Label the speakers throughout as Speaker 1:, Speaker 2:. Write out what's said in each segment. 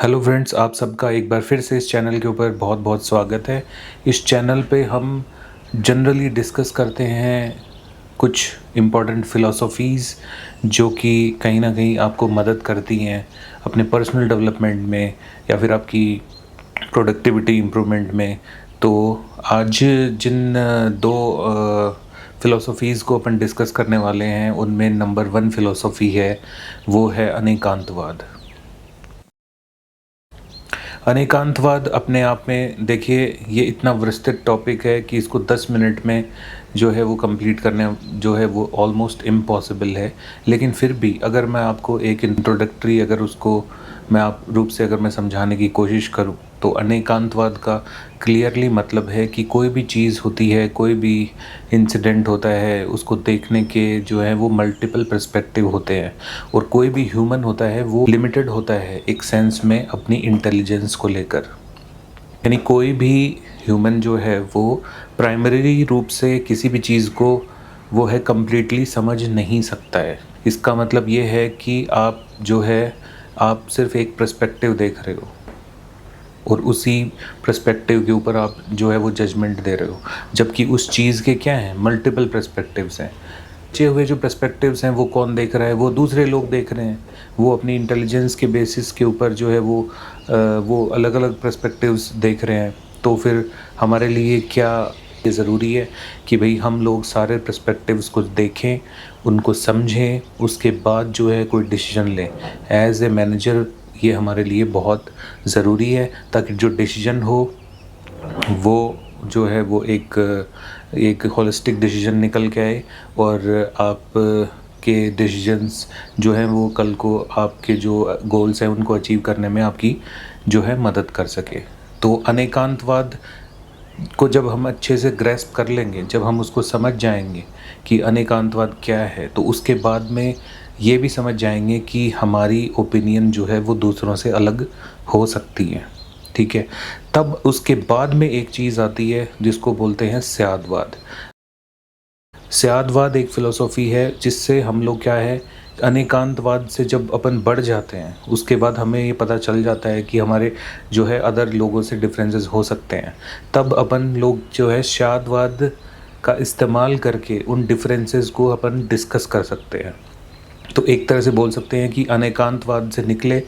Speaker 1: Hello friends, आप सबका एक बार फिर से इस चैनल के ऊपर बहुत बहुत स्वागत है। इस चैनल पे हम जनरली डिस्कस करते हैं कुछ इम्पॉर्टेंट फ़िलॉसफीज़ जो कि कहीं ना कहीं आपको मदद करती हैं अपने पर्सनल डेवलपमेंट में या फिर आपकी प्रोडक्टिविटी इम्प्रूवमेंट में। तो आज जिन दो फ़िलॉसफीज़ को अपन डिस्कस करने वाले हैं उनमें नंबर 1 फ़िलॉसफी है, वो है अनेकांतवाद। अनेकांतवाद अपने आप में देखिए, ये इतना विस्तृत टॉपिक है कि इसको 10 मिनट में जो है वो कंप्लीट करने जो है वो ऑलमोस्ट इम्पॉसिबल है। लेकिन फिर भी अगर मैं आपको एक इंट्रोडक्टरी अगर उसको मैं आप रूप से अगर मैं समझाने की कोशिश करूं, तो अनेकांतवाद का क्लियरली मतलब है कि कोई भी चीज़ होती है, कोई भी इंसिडेंट होता है, उसको देखने के जो है वो मल्टीपल पर्सपेक्टिव होते हैं। और कोई भी ह्यूमन होता है वो लिमिटेड होता है एक सेंस में अपनी इंटेलिजेंस को लेकर। यानी कोई भी ह्यूमन जो है वो प्राइमरी रूप से किसी भी चीज़ को वो है कंप्लीटली समझ नहीं सकता है। इसका मतलब ये है कि आप जो है आप सिर्फ एक पर्सपेक्टिव देख रहे हो और उसी पर्सपेक्टिव के ऊपर आप जो है वो जजमेंट दे रहे हो, जबकि उस चीज़ के क्या हैं, मल्टीपल पर्सपेक्टिव्स हैं। बचे हुए जो पर्सपेक्टिव्स हैं वो कौन देख रहा है, वो दूसरे लोग देख रहे हैं। वो अपनी इंटेलिजेंस के बेसिस के ऊपर जो है वो अलग अलग पर्सपेक्टिव्स देख रहे हैं। तो फिर हमारे लिए क्या ये ज़रूरी है कि भाई हम लोग सारे पर्सपेक्टिव्स को देखें, उनको समझें, उसके बाद जो है कोई डिसीजन लें। एज ए मैनेजर ये हमारे लिए बहुत ज़रूरी है, ताकि जो डिसीजन हो वो जो है वो एक होलिस्टिक डिसीजन निकल के आए और आप के डिसीजंस जो हैं वो कल को आपके जो गोल्स हैं उनको अचीव करने में आपकी जो है मदद कर सके। तो अनेकांतवाद को जब हम अच्छे से ग्रैस्प कर लेंगे, जब हम उसको समझ जाएंगे कि अनेकांतवाद क्या है, तो उसके बाद में ये भी समझ जाएंगे कि हमारी ओपिनियन जो है वो दूसरों से अलग हो सकती है। ठीक है, तब उसके बाद में एक चीज़ आती है जिसको बोलते हैं स्यादवाद। स्यादवाद एक फ़िलॉसफ़ी है जिससे हम लोग क्या है, अनेकांतवाद से जब अपन बढ़ जाते हैं उसके बाद हमें ये पता चल जाता है कि हमारे जो है अदर लोगों से डिफरेंसेस हो सकते हैं। तब अपन लोग जो है स्यादवाद का इस्तेमाल करके उन डिफरेंसेस को अपन डिस्कस कर सकते हैं। तो एक तरह से बोल सकते हैं कि अनेकांतवाद से निकले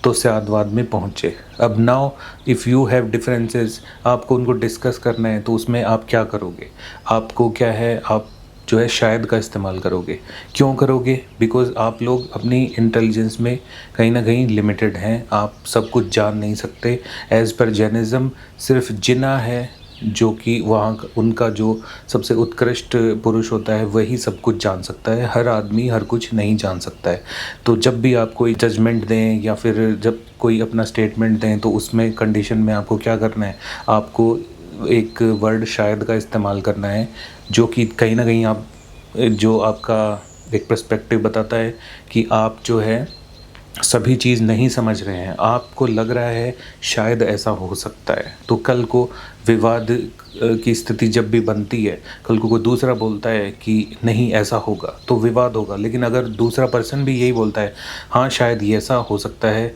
Speaker 1: तो स्यादवाद में पहुँचे। अब now if you have differences, आपको उनको डिस्कस करना है, तो उसमें आप क्या करोगे? आपको क्या है, आप जो है शायद का इस्तेमाल करोगे। क्यों करोगे? बिकॉज़ आप लोग अपनी इंटेलिजेंस में कहीं ना कहीं लिमिटेड हैं, आप सब कुछ जान नहीं सकते। एज़ पर जैनिज़्म सिर्फ जिन्ना है जो कि वहाँ उनका जो सबसे उत्कृष्ट पुरुष होता है वही सब कुछ जान सकता है। हर आदमी हर कुछ नहीं जान सकता है। तो जब भी आप कोई जजमेंट दें या फिर जब कोई अपना स्टेटमेंट दें, तो उसमें कंडीशन में आपको क्या करना है, आपको एक वर्ड शायद का इस्तेमाल करना है, जो कि कहीं ना कहीं आप जो आपका एक पर्सपेक्टिव बताता है कि आप जो है सभी चीज़ नहीं समझ रहे हैं, आपको लग रहा है शायद ऐसा हो सकता है। तो कल को विवाद की स्थिति जब भी बनती है, कल को कोई दूसरा बोलता है कि नहीं ऐसा होगा, तो विवाद होगा। लेकिन अगर दूसरा पर्सन भी यही बोलता है, हाँ शायद ये ऐसा हो सकता है,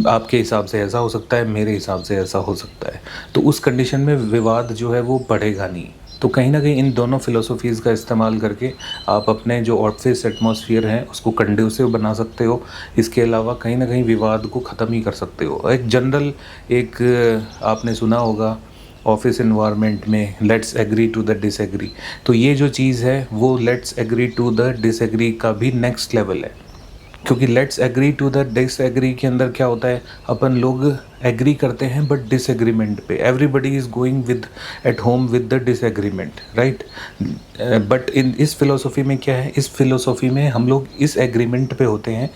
Speaker 1: आपके हिसाब से ऐसा हो सकता है, मेरे हिसाब से ऐसा हो सकता है, तो उस कंडीशन में विवाद जो है वो बढ़ेगा नहीं। तो कहीं ना कहीं इन दोनों फ़िलोसफीज़ का इस्तेमाल करके आप अपने जो ऑफिस एटमॉस्फेयर हैं उसको कंड्यूसिव बना सकते हो। इसके अलावा कहीं ना कहीं विवाद को ख़त्म ही कर सकते हो। एक जनरल एक आपने सुना होगा ऑफिस इन्वायरमेंट में, let's agree to the disagree. तो ये जो चीज़ है वो let's agree to the disagree का भी नेक्स्ट लेवल है, क्योंकि let's agree to the disagree के अंदर क्या होता है, अपन लोग एग्री करते हैं बट डिसएग्रीमेंट पे। Everybody is going with at home with the disagreement, right. But in इस फिलोसफी में क्या है, इस फिलोसफी में हम लोग इस एग्रीमेंट पे होते हैं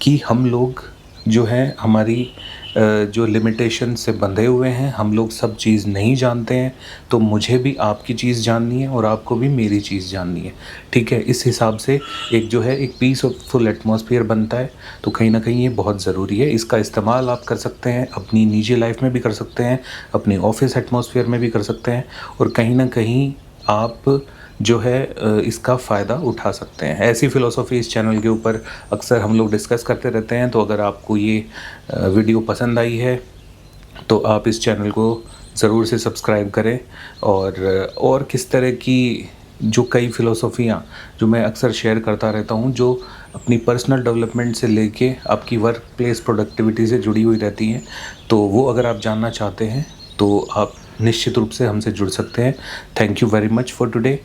Speaker 1: कि हम लोग जो है हमारी जो लिमिटेशन से बंधे हुए हैं, हम लोग सब चीज़ नहीं जानते हैं। तो मुझे भी आपकी चीज़ जाननी है और आपको भी मेरी चीज़ जाननी है। ठीक है, इस हिसाब से एक जो है एक पीसफुल एटमॉस्फेयर बनता है। तो कहीं ना कहीं ये बहुत ज़रूरी है। इसका इस्तेमाल आप कर सकते हैं, अपनी निजी लाइफ में भी कर सकते हैं, अपने ऑफिस एटमॉस्फेयर में भी कर सकते हैं, और कहीं ना कहीं आप जो है इसका फ़ायदा उठा सकते हैं। ऐसी फ़िलॉसफ़ी इस चैनल के ऊपर अक्सर हम लोग डिस्कस करते रहते हैं। तो अगर आपको ये वीडियो पसंद आई है तो आप इस चैनल को ज़रूर से सब्सक्राइब करें। और किस तरह की जो कई फ़िलॉसफ़ियाँ जो मैं अक्सर शेयर करता रहता हूँ, जो अपनी पर्सनल डेवलपमेंट से लेके आपकी वर्क प्लेस प्रोडक्टिविटी से जुड़ी हुई रहती हैं, तो वो अगर आप जानना चाहते हैं तो आप निश्चित रूप से हमसे जुड़ सकते हैं। Thank you very much for today.